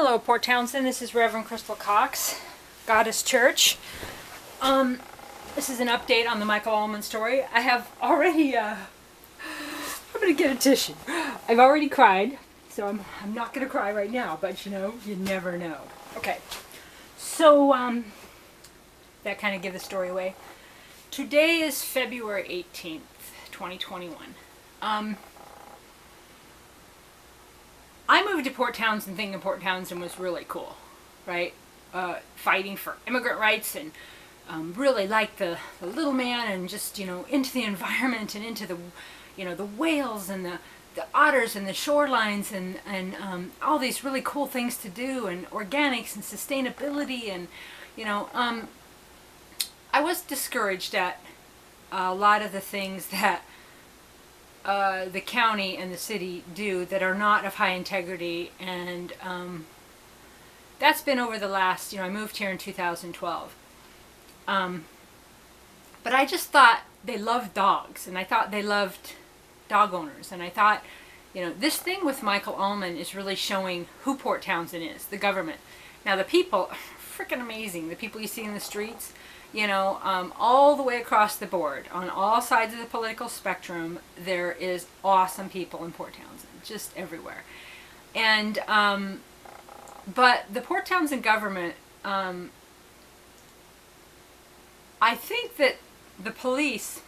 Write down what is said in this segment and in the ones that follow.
Hello, Port Townsend. This is Reverend Crystal Cox, Goddess Church. This is an update on the Michael ALLMAIN story. I have already, I'm going to get a tissue. I've already cried, so I'm not going to cry right now, but you know, you never know. Okay, so that kind of gives the story away. Today is February 18th, 2021. I moved to Port Townsend thinking Port Townsend was really cool, right? Fighting for immigrant rights and really like the little man and just, you know, into the environment and into the, you know, the whales and the otters and the shorelines and all these really cool things to do and organics and sustainability and, you know, I was discouraged at a lot of the things that the county and the city do that are not of high integrity, and that's been over the last, you know, I moved here in 2012. But I just thought they loved dogs, and I thought they loved dog owners, and I thought, you know, this thing with Michael ALLMAIN is really showing who Port Townsend is, the government. Now the people are freaking amazing, the people you see in the streets. You know, all the way across the board, on all sides of the political spectrum, there is awesome people in Port Townsend, just everywhere. And, but the Port Townsend government, I think that the police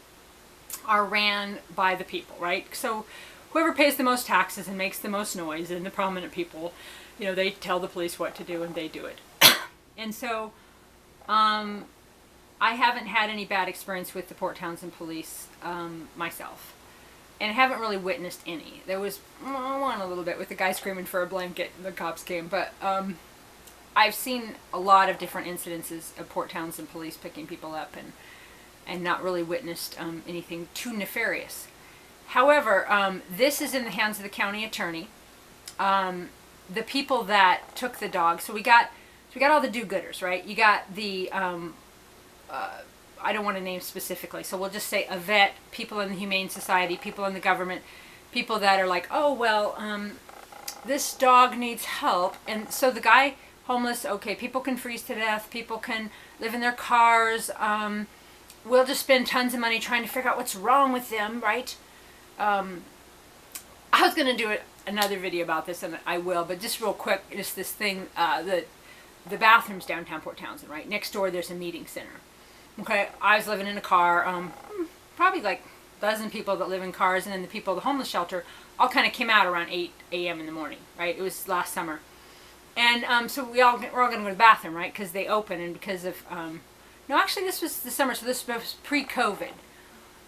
are ran by the people, right? So whoever pays the most taxes and makes the most noise, and the prominent people, you know, they tell the police what to do and they do it. And so, I haven't had any bad experience with the Port Townsend police myself, and I haven't really witnessed any. There was one a little bit with the guy screaming for a blanket and the cops came, but I've seen a lot of different incidences of Port Townsend police picking people up and not really witnessed anything too nefarious. However, this is in the hands of the county attorney. The people that took the dog, so we got all the do-gooders, right? You got the I don't want to name specifically, so we'll just say a vet, people in the Humane Society, people in the government, people that are like, oh, well, this dog needs help. And so the guy, homeless, okay, people can freeze to death, people can live in their cars, we'll just spend tons of money trying to figure out what's wrong with them, right? I was going to do another video about this, and I will, but just real quick, just this thing, the bathrooms downtown Port Townsend, right? Next door there's a meeting center. Okay, I was living in a car, probably like a dozen people that live in cars, and then the people at the homeless shelter all kind of came out around 8 a.m. in the morning, right? It was last summer. And so we're all going to go to the bathroom, right? Because they open, and because of, no, actually this was the summer, so this was pre-COVID.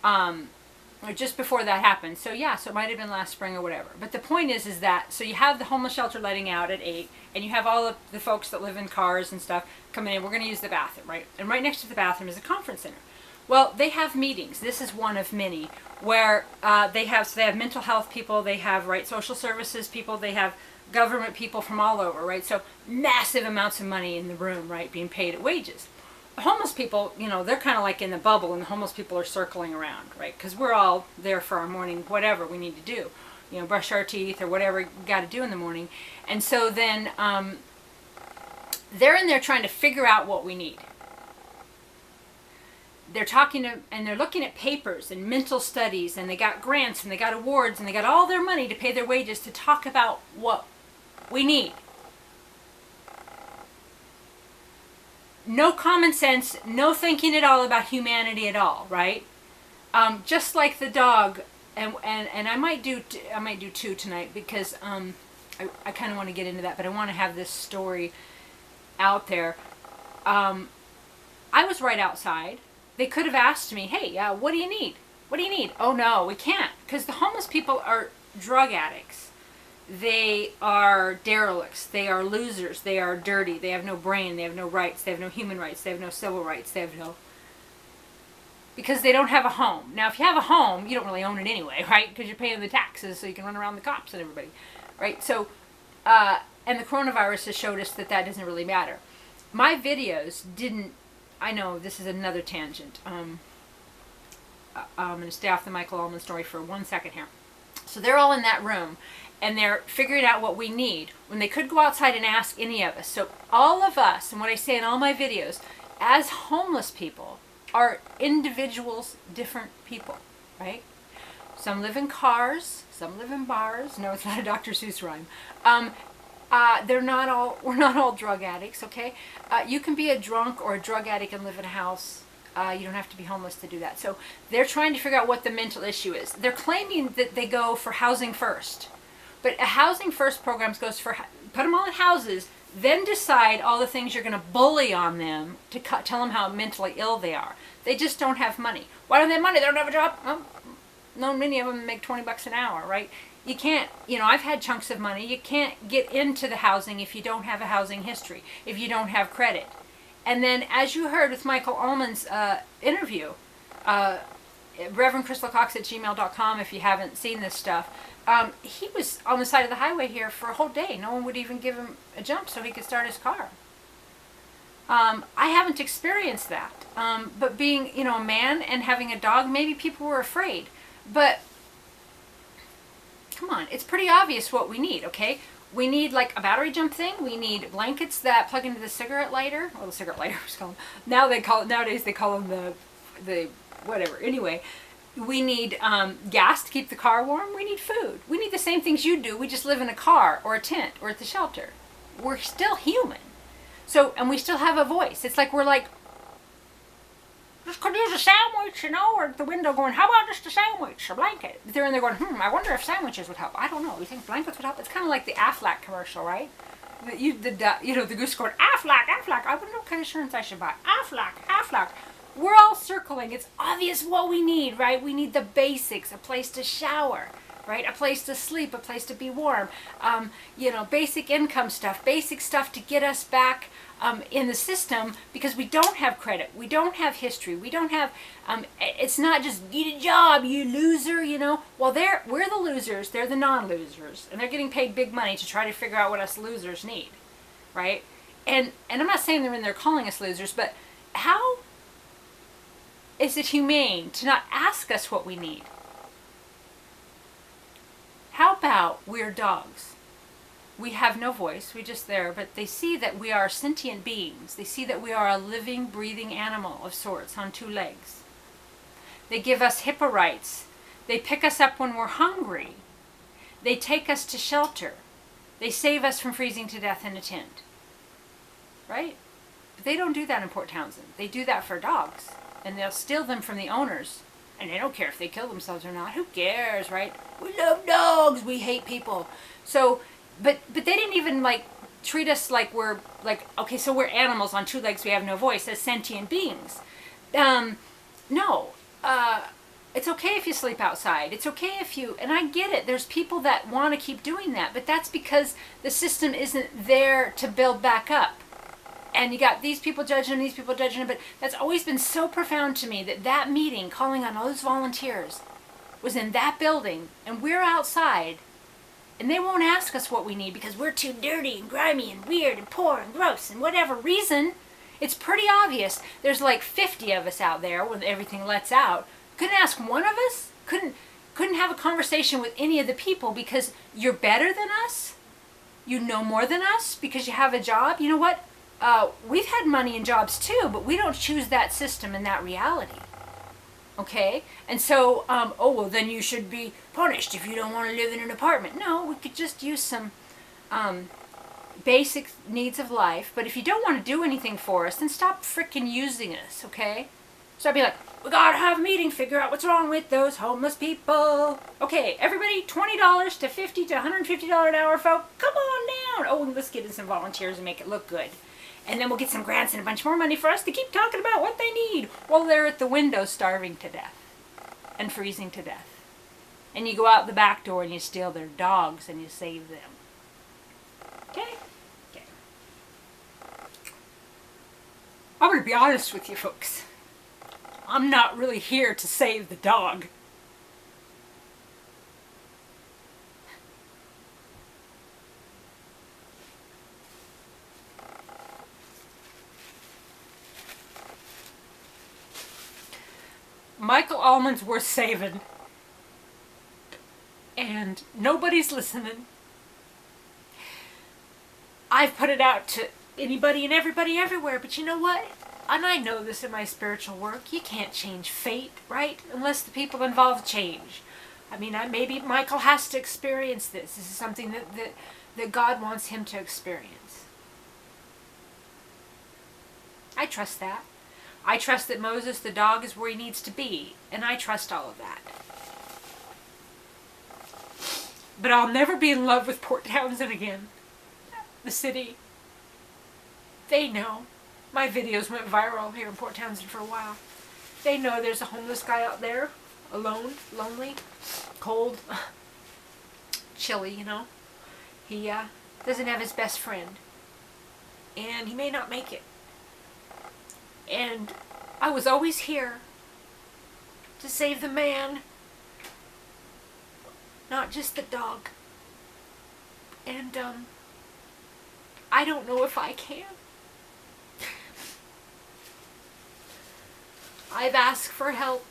Or just before that happened. So yeah, so it might have been last spring or whatever. But the point is that, so you have the homeless shelter letting out at 8, and you have all of the folks that live in cars and stuff coming in. We're going to use the bathroom, right? And right next to the bathroom is a conference center. Well, they have meetings. This is one of many where they have mental health people, they have, right, social services people, they have government people from all over, right? So massive amounts of money in the room, right, being paid at wages. Homeless people, you know, they're kind of like in the bubble, and the homeless people are circling around, right? Because we're all there for our morning, whatever we need to do, you know, brush our teeth or whatever we got to do in the morning. And so then they're in there trying to figure out what we need. They're talking to, and they're looking at papers and mental studies, and they got grants and they got awards and they got all their money to pay their wages to talk about what we need. No common sense, no thinking at all about humanity at all, right? Just like the dog, and I might do two tonight, because I kind of want to get into that, but I want to have this story out there. I was right outside. They could have asked me, hey, what do you need? What do you need? Oh no, we can't, because the homeless people are drug addicts. They are derelicts, they are losers, they are dirty, they have no brain, they have no rights, they have no human rights, they have no civil rights, they have no... Because they don't have a home. Now, if you have a home, you don't really own it anyway, right? Because you're paying the taxes so you can run around the cops and everybody, right? So, and the coronavirus has showed us that that doesn't really matter. My videos didn't... I know, this is another tangent. I'm going to stay off the Michael ALLMAIN story for 1 second here. So they're all in that room, and they're figuring out what we need when they could go outside and ask any of us. So all of us, and what I say in all my videos, as homeless people, are individuals, different people, right? Some live in cars, some live in bars. No, it's not a Dr. Seuss rhyme. We're not all drug addicts, okay? You can be a drunk or a drug addict and live in a house. You don't have to be homeless to do that. So they're trying to figure out what the mental issue is. They're claiming that they go for housing first. But a housing first program goes for, put them all in houses, then decide all the things you're going to bully on them to tell them how mentally ill they are. They just don't have money. Why don't they have money? They don't have a job? Well, no, many of them make 20 bucks an hour, right? You can't, I've had chunks of money. You can't get into the housing if you don't have a housing history, if you don't have credit. And then, as you heard with Michael ALLMAIN's interview, Reverend Crystal Cox at gmail.com, if you haven't seen this stuff, he was on the side of the highway here for a whole day. No one would even give him a jump so he could start his car. I haven't experienced that. But being, a man and having a dog, maybe people were afraid. But, come on, it's pretty obvious what we need, okay? We need like a battery jump thing. We need blankets that plug into the cigarette lighter. Well, the cigarette lighter was called. Nowadays they call them the whatever. Anyway, we need gas to keep the car warm. We need food. We need the same things you do. We just live in a car or a tent or at the shelter. We're still human. So, and we still have a voice. It's like we're like, just could use a sandwich, or at the window going, how about just a sandwich, a blanket? They're in there going, I wonder if sandwiches would help. I don't know. You think blankets would help? It's kind of like the Aflac commercial, right? The goose going, Aflac. I wonder what kind of insurance I should buy. Aflac. We're all circling. It's obvious what we need, right? We need the basics, a place to shower, right? A place to sleep, a place to be warm. Basic income stuff, basic stuff to get us back in the system, because we don't have credit, we don't have history, we don't have, it's not just get a job, you loser, Well, we're the losers, they're the non-losers, and they're getting paid big money to try to figure out what us losers need, right? And I'm not saying they're in there calling us losers, but how is it humane to not ask us what we need? How about we're dogs? We have no voice, we're just there, but they see that we are sentient beings. They see that we are a living, breathing animal of sorts on two legs. They give us HIPAA rights. They pick us up when we're hungry. They take us to shelter. They save us from freezing to death in a tent. Right? But they don't do that in Port Townsend. They do that for dogs. And they'll steal them from the owners. And they don't care if they kill themselves or not. Who cares, right? We love dogs. We hate people. So, but they didn't even treat us like we're okay, so we're animals on two legs, we have no voice, as sentient beings. No. It's okay if you sleep outside. It's okay if you, and I get it, there's people that want to keep doing that, but that's because the system isn't there to build back up. And you got these people judging them, these people judging them, but that's always been so profound to me, that meeting, calling on all those volunteers, was in that building, and we're outside. And they won't ask us what we need because we're too dirty and grimy and weird and poor and gross and whatever reason. It's pretty obvious. There's like 50 of us out there when everything lets out. Couldn't ask one of us? Couldn't have a conversation with any of the people because you're better than us? You know more than us because you have a job? You know what? We've had money and jobs too, but we don't choose that system and that reality. Okay? And so, well, then you should be punished if you don't want to live in an apartment. No, we could just use some basic needs of life. But if you don't want to do anything for us, then stop frickin' using us, okay? So I'd be like, we gotta have a meeting, figure out what's wrong with those homeless people. Okay, everybody, $20 to $50 to $150 an hour, folk. Come on down. Oh, and let's get in some volunteers and make it look good. And then we'll get some grants and a bunch more money for us to keep talking about what they need while they're at the window starving to death and freezing to death. And you go out the back door and you steal their dogs and you save them. Okay? Okay. I'm going to be honest with you folks. I'm not really here to save the dog. Michael ALLMAIN's worth saving, and nobody's listening. I've put it out to anybody and everybody everywhere, but you know what? And I know this in my spiritual work, you can't change fate, right? Unless the people involved change. I mean, maybe Michael has to experience this. This is something that God wants him to experience. I trust that. I trust that Moses, the dog, is where he needs to be. And I trust all of that. But I'll never be in love with Port Townsend again. The city. They know. My videos went viral here in Port Townsend for a while. They know there's a homeless guy out there. Alone. Lonely. Cold. Chilly, you know. He doesn't have his best friend. And he may not make it. And I was always here to save the man, not just the dog. And I don't know if I can. I've asked for help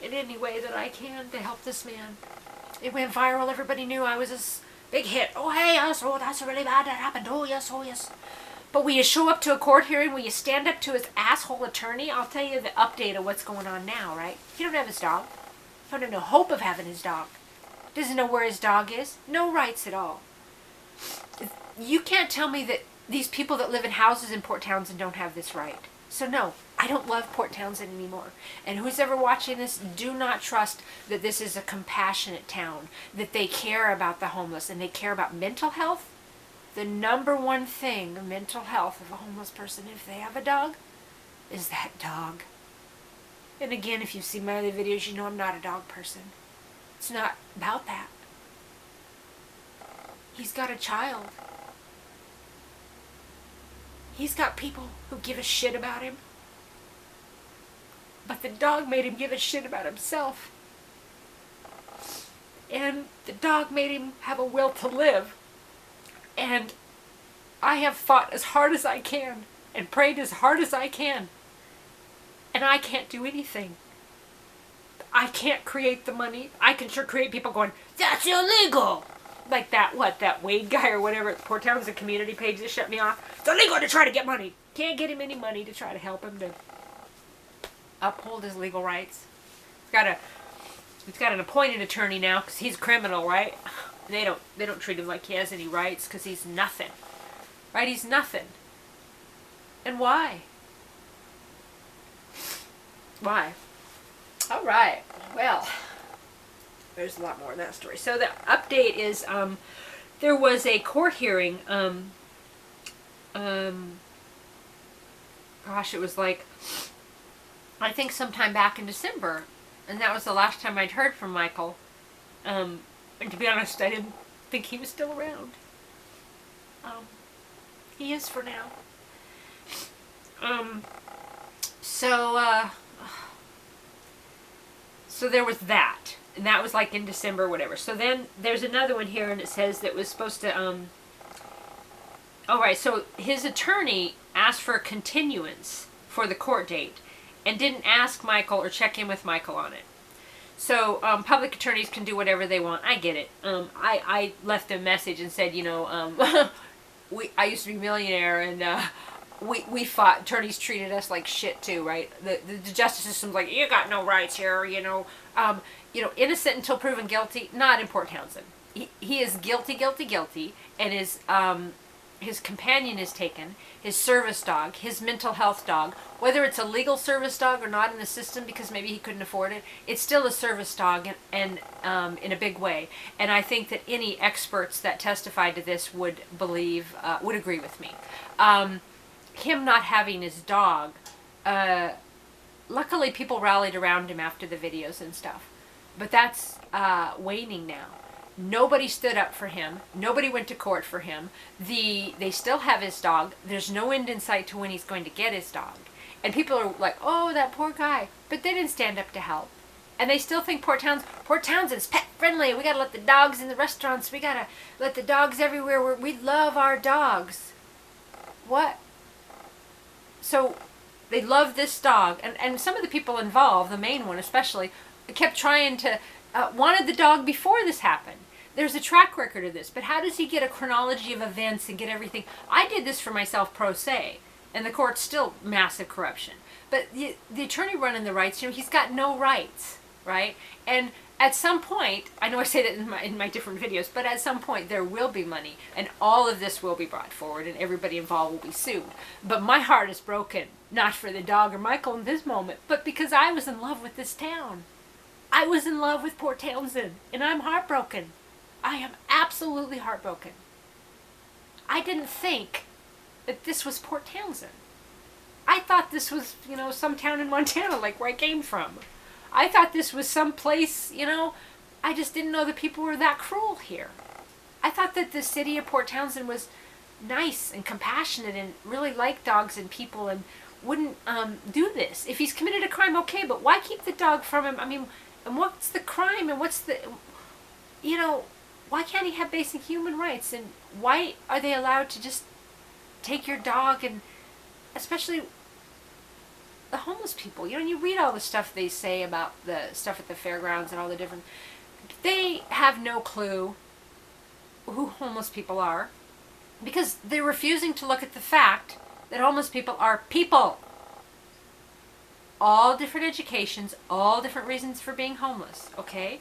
in any way that I can to help this man. It went viral. Everybody knew I was this big hit. Oh, hey, that's really bad. That happened. Oh, yes, oh, yes. But will you show up to a court hearing? Will you stand up to his asshole attorney? I'll tell you the update of what's going on now, right? He don't have his dog. He don't have no hope of having his dog. Doesn't know where his dog is. No rights at all. You can't tell me that these people that live in houses in Port Townsend don't have this right. So no, I don't love Port Townsend anymore. And who's ever watching this, do not trust that this is a compassionate town, that they care about the homeless and they care about mental health. The number one thing, the mental health of a homeless person, if they have a dog, is that dog. And again, if you see my other videos, you know I'm not a dog person. It's not about that. He's got a child. He's got people who give a shit about him. But the dog made him give a shit about himself. And the dog made him have a will to live. And I have fought as hard as I can and prayed as hard as I can. And I can't do anything. I can't create the money. I can sure create people going, that's illegal. Like that Wade guy or whatever at the Port Townsend community page that shut me off. It's illegal to try to get money. Can't get him any money to try to help him to uphold his legal rights. He's got an appointed attorney now because he's a criminal, right? They don't treat him like he has any rights because he's nothing. Right? He's nothing. And why? Why? All right. Well, there's a lot more in that story. So the update is there was a court hearing. Gosh, it was like, I think sometime back in December. And that was the last time I'd heard from Michael. And to be honest, I didn't think he was still around. He is for now. So there was that. And that was like in December or whatever. So then there's another one here and it says that was supposed to, alright, so his attorney asked for a continuance for the court date and didn't ask Michael or check in with Michael on it. So public attorneys can do whatever they want. I get it. I left a message and said, you know, I used to be a millionaire and we fought. Attorneys treated us like shit too, right? The justice system's like, you got no rights here, you know. Innocent until proven guilty. Not in Port Townsend. He is guilty, and his companion is taken, his service dog, his mental health dog, whether it's a legal service dog or not in the system because maybe he couldn't afford it, it's still a service dog and in a big way. And I think that any experts that testified to this would agree with me. Him not having his dog, luckily people rallied around him after the videos and stuff, but that's waning now. Nobody stood up for him. Nobody went to court for him. They still have his dog. There's no end in sight to when he's going to get his dog. And people are like, oh, that poor guy. But they didn't stand up to help. And they still think Port Townsend's pet friendly. We got to let the dogs in the restaurants. We got to let the dogs everywhere. We love our dogs. What? So they love this dog. And some of the people involved, the main one especially, kept trying to, wanted the dog before this happened. there's a track record of this, but how does he get a chronology of events and get everything? I did this for myself pro se, and the court's still massive corruption. But the attorney running the rights, he's got no rights, right? And at some point, I know I say that in my different videos, but at some point there will be money, and all of this will be brought forward, and everybody involved will be sued. But my heart is broken, not for the dog or Michael in this moment, but because I was in love with this town. I was in love with Port Townsend, and I'm heartbroken. I am absolutely heartbroken. I didn't think that this was Port Townsend. I thought this was, some town in Montana, like where I came from. I thought this was some place, I just didn't know that people were that cruel here. I thought that the city of Port Townsend was nice and compassionate and really liked dogs and people and wouldn't do this. If he's committed a crime, okay, but why keep the dog from him? I mean, and what's the crime and what's the, why can't he have basic human rights? And why are they allowed to just take your dog? And especially the homeless people, and you read all the stuff they say about the stuff at the fairgrounds and all the different, they have no clue who homeless people are, because they're refusing to look at the fact that homeless people are people. All different educations, all different reasons for being homeless, okay?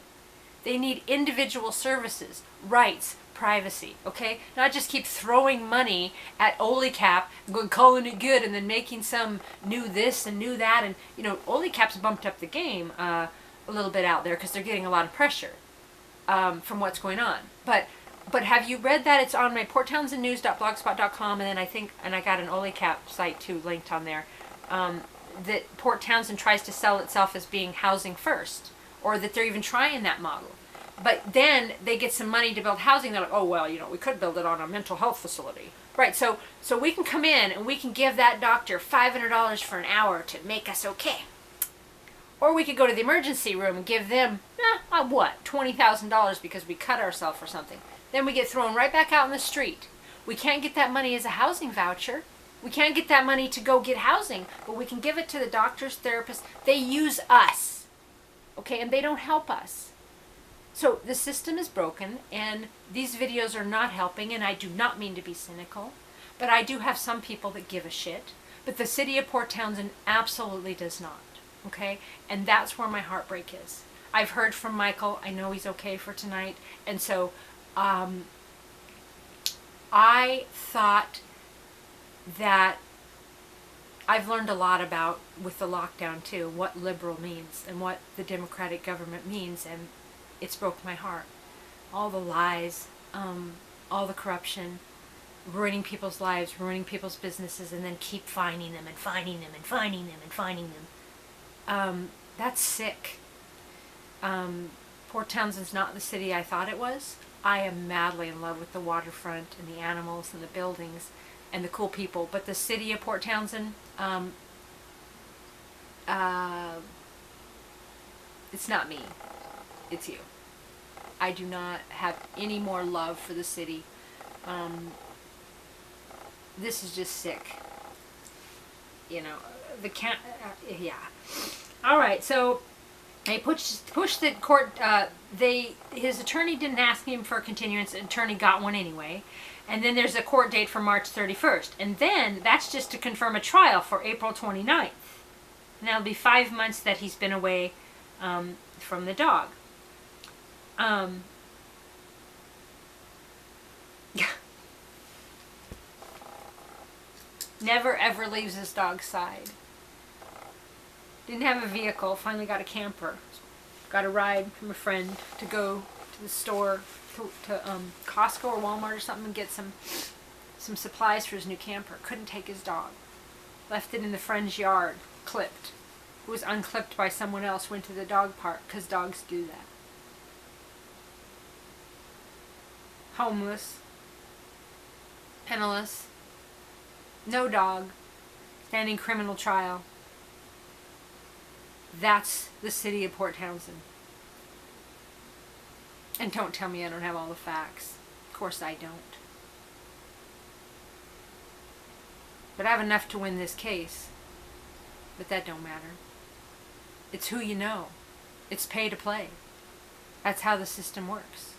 They need individual services, rights, privacy, okay? Not just keep throwing money at OlyCap, calling it good, and then making some new this and new that. And, OlyCap's bumped up the game a little bit out there because they're getting a lot of pressure from what's going on. But have you read that? It's on my porttownsendnews.blogspot.com, and then I got an OlyCap site too linked on there, that Port Townsend tries to sell itself as being housing first, or that they're even trying that model. But then they get some money to build housing. They're like, oh, well, we could build it on a mental health facility. Right, so we can come in and we can give that doctor $500 for an hour to make us okay. Or we could go to the emergency room and give them, $20,000 because we cut ourselves or something. Then we get thrown right back out in the street. We can't get that money as a housing voucher. We can't get that money to go get housing, but we can give it to the doctors, therapists. They use us, okay, and they don't help us. So the system is broken, and these videos are not helping, and I do not mean to be cynical, but I do have some people that give a shit. But the city of Port Townsend absolutely does not, okay? And that's where my heartbreak is. I've heard from Michael. I know he's okay for tonight. And so I thought that I've learned a lot about, with the lockdown too, what liberal means and what the democratic government means, and it's broke my heart. All the lies, all the corruption, ruining people's lives, ruining people's businesses, and then keep fining them and fining them and fining them and fining them. That's sick. Port Townsend's not the city I thought it was. I am madly in love with the waterfront and the animals and the buildings and the cool people. But the city of Port Townsend, it's not me. It's you. I do not have any more love for the city. This is just sick. Yeah. All right, so they pushed the court. His attorney didn't ask him for a continuance. The attorney got one anyway. And then there's a court date for March 31st. And then that's just to confirm a trial for April 29th. And that'll be 5 months that he's been away from the dog. Never ever leaves his dog's side. Didn't have a vehicle, finally got a camper. Got a ride from a friend to go to the store, to Costco or Walmart or something, and get some supplies for his new camper. Couldn't take his dog. Left it in the friend's yard, clipped. It was unclipped by someone else, went to the dog park, because dogs do that. Homeless. Penniless. No dog. Standing criminal trial. That's the city of Port Townsend. And don't tell me I don't have all the facts. Of course I don't. But I have enough to win this case. But that don't matter. It's who you know. It's pay to play. That's how the system works.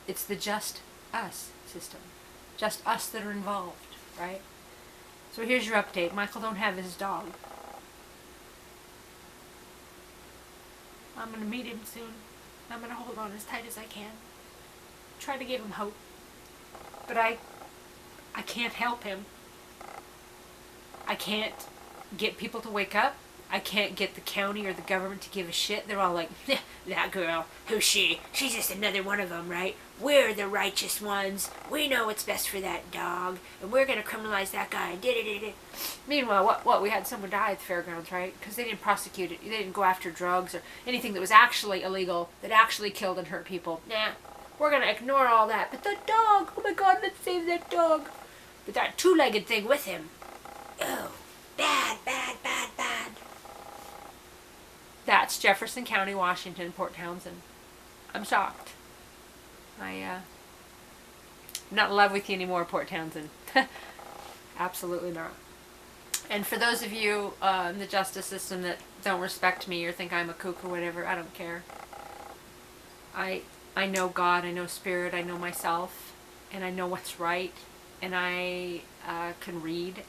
It's the just us system. Just us that are involved, right? So here's your update. Michael don't have his dog. I'm going to meet him soon. I'm going to hold on as tight as I can. Try to give him hope. But I can't help him. I can't get people to wake up. I can't get the county or the government to give a shit. They're all like, that girl, who's she? She's just another one of them, right? We're the righteous ones. We know what's best for that dog. And we're going to criminalize that guy. Meanwhile, what? We had someone die at the fairgrounds, right? Because they didn't prosecute it. They didn't go after drugs or anything that was actually illegal, that actually killed and hurt people. Nah, we're going to ignore all that. But the dog, oh my God, let's save that dog. But that two-legged thing with him. Oh, bad, bad, bad, bad. That's Jefferson County, Washington, Port Townsend. I'm shocked. I'm not in love with you anymore, Port Townsend. Absolutely not. And for those of you in the justice system that don't respect me or think I'm a kook or whatever, I don't care. I know God, I know Spirit, I know myself, and I know what's right, and I can read.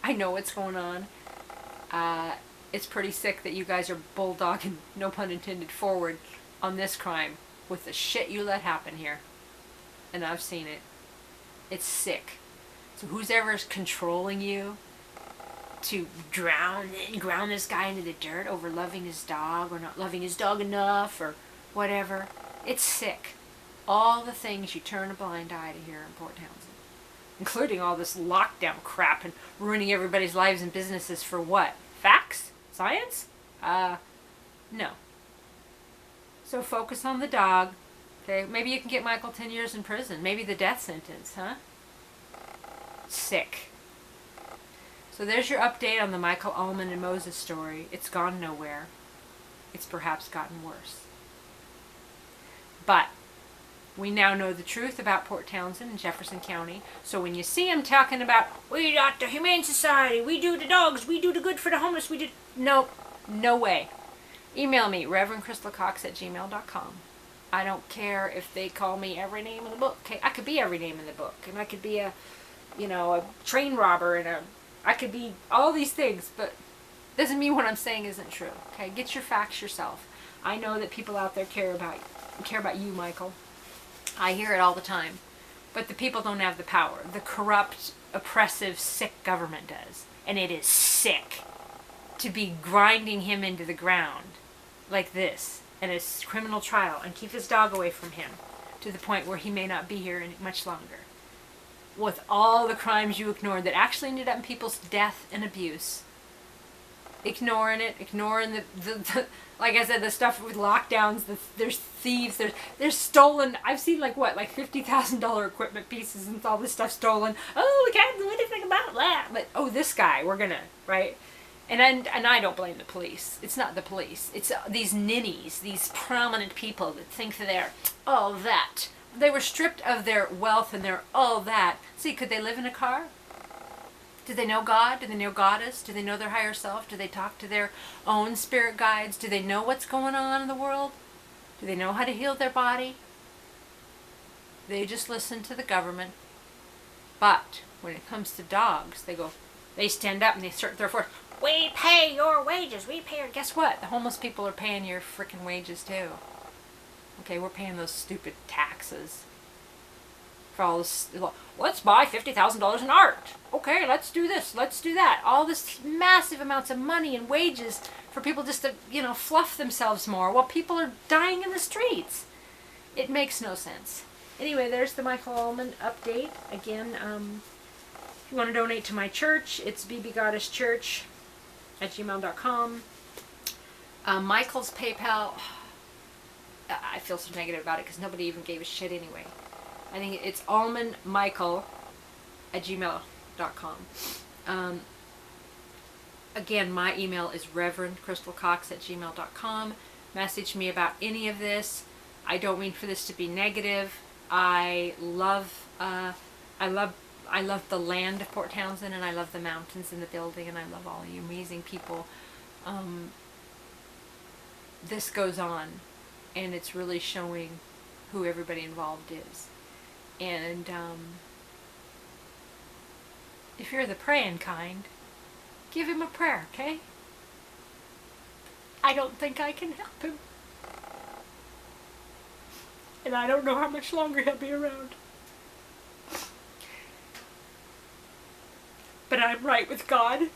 I know what's going on. It's pretty sick that you guys are bulldogging, no pun intended, forward on this crime with the shit you let happen here. And I've seen it. It's sick. So who's ever controlling you to ground this guy into the dirt over loving his dog or not loving his dog enough or whatever, it's sick. All the things you turn a blind eye to here in Port Townsend. Including all this lockdown crap and ruining everybody's lives and businesses for what? Facts? Science? No. So focus on the dog. Okay, maybe you can get Michael 10 years in prison. Maybe the death sentence, huh? Sick. So there's your update on the Michael ALLMAIN and Moses story. It's gone nowhere. It's perhaps gotten worse. But we now know the truth about Port Townsend and Jefferson County. So when you see them talking about, we got the Humane Society, we do the dogs, we do the good for the homeless, we do... Nope, no way. Email me, reverendcrystalcox@gmail.com. I don't care if they call me every name in the book. Okay, I could be every name in the book. And I could be a train robber and I could be all these things, but doesn't mean what I'm saying isn't true. Okay, get your facts yourself. I know that people out there care about you, Michael. I hear it all the time. But the people don't have the power. The corrupt, oppressive, sick government does. And it is sick to be grinding him into the ground like this in a criminal trial and keep his dog away from him to the point where he may not be here much longer. With all the crimes you ignored that actually ended up in people's death and abuse. Ignoring it, ignoring the like I said, the stuff with lockdowns, there's thieves, there's stolen, I've seen like $50,000 equipment pieces and all this stuff stolen. Oh, we can't do anything about that. But, oh, this guy, we're gonna, right? And I don't blame the police. It's not the police. It's these ninnies, these prominent people that think that they're all that. They were stripped of their wealth and their all that. See, could they live in a car? Do they know God? Do they know Goddess? Do they know their higher self? Do they talk to their own spirit guides? Do they know what's going on in the world? Do they know how to heal their body? They just listen to the government. But when it comes to dogs, they stand up and they assert their force. We pay your wages. We pay your... Guess what? The homeless people are paying your frickin' wages too. Okay, we're paying those stupid taxes. For all this, let's buy $50,000 in art. Okay, let's do this, let's do that. All this massive amounts of money and wages for people just to, fluff themselves more while people are dying in the streets. It makes no sense. Anyway, there's the Michael ALLMAIN update. Again, if you want to donate to my church, it's bbgoddesschurch@gmail.com. Michael's PayPal, I feel so negative about it because nobody even gave a shit anyway. I think it's allmanmichael@gmail.com. Again, my email is reverendcrystalcox@gmail.com. Message me about any of this. I don't mean for this to be negative. I love the land of Port Townsend, and I love the mountains and the building, and I love all you amazing people. This goes on, and it's really showing who everybody involved is. And if you're the praying kind, give him a prayer, okay? I don't think I can help him. And I don't know how much longer he'll be around. But I'm right with God,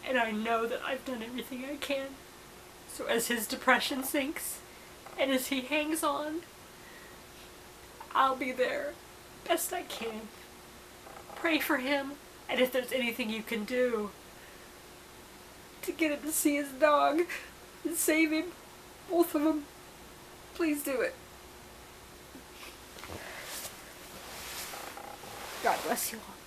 and I know that I've done everything I can. So as his depression sinks, and as he hangs on, I'll be there best I can. Pray for him, and if there's anything you can do to get him to see his dog and save him, both of them, please do it. God bless you all.